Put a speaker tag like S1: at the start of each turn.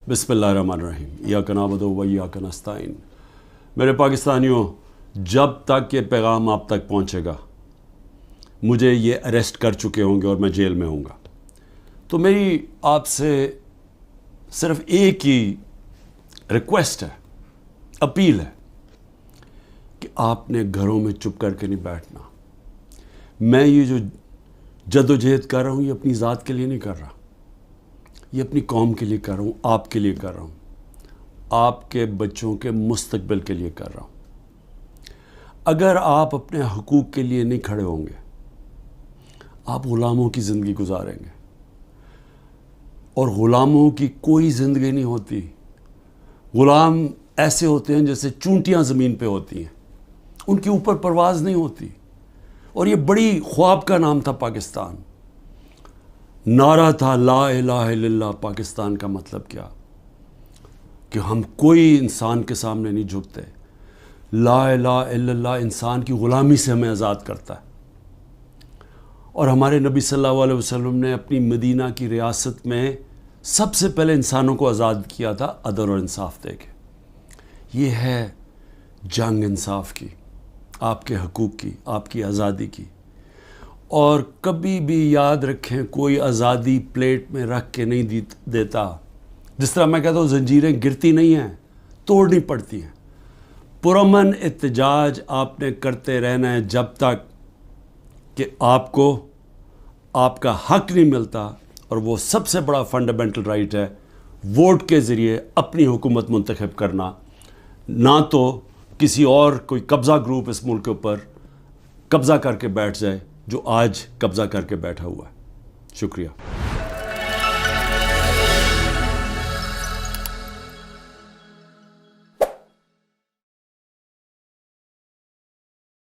S1: बिस्मिल्लाहिर्रहमानिर्रहीम इय्याका नअबुदु व इय्याका नस्तईन। मेरे पाकिस्तानियों, जब तक ये पैगाम आप तक पहुँचेगा मुझे ये अरेस्ट कर चुके होंगे और मैं जेल में होऊंगा। तो मेरी आपसे सिर्फ एक ही रिक्वेस्ट है, अपील है कि आपने घरों में चुप करके नहीं बैठना। मैं ये जो जद्दोजहद कर रहा हूँ ये अपनी ज़ात के लिए नहीं कर रहा, ये अपनी कौम के लिए कर रहा हूँ, आपके लिए कर रहा हूँ, आपके बच्चों के मुस्तकबिल के लिए कर रहा हूँ। अगर आप अपने हकूक़ के लिए नहीं खड़े होंगे आप ग़ुलामों की ज़िंदगी गुजारेंगे, और ग़ुलामों की कोई ज़िंदगी नहीं होती। ग़ुलाम ऐसे होते हैं जैसे चूंटियाँ ज़मीन पे होती हैं, उनके ऊपर परवाज़ नहीं होती। और ये बड़ी ख्वाब का नाम था पाकिस्तान, नारा था ला इलाहा इल्लल्लाह। पाकिस्तान का मतलब क्या कि हम कोई इंसान के सामने नहीं झुकते। ला इलाहा इल्लल्लाह इंसान की ग़ुलामी से हमें आज़ाद करता है। और हमारे नबी सल्लल्लाहु अलैहि वसल्लम ने अपनी मदीना की रियासत में सबसे पहले इंसानों को आज़ाद किया था अदल और इंसाफ दे के। ये है जंग इंसाफ की, आपके हकूक़ की, आपकी आज़ादी की। और कभी भी याद रखें, कोई आज़ादी प्लेट में रख के नहीं देता। जिस तरह मैं कहता हूँ ज़ंजीरें गिरती नहीं हैं, तोड़नी पड़ती हैं। पुरअमन एहतजाज आपने करते रहना है जब तक कि आपको आपका हक नहीं मिलता। और वो सबसे बड़ा फंडामेंटल राइट है वोट के ज़रिए अपनी हुकूमत मुंतखब करना, ना तो किसी और कोई कब्ज़ा ग्रुप इस मुल्क के ऊपर कब्ज़ा करके बैठ जाए जो आज कब्ज़ा करके बैठा हुआ है। शुक्रिया।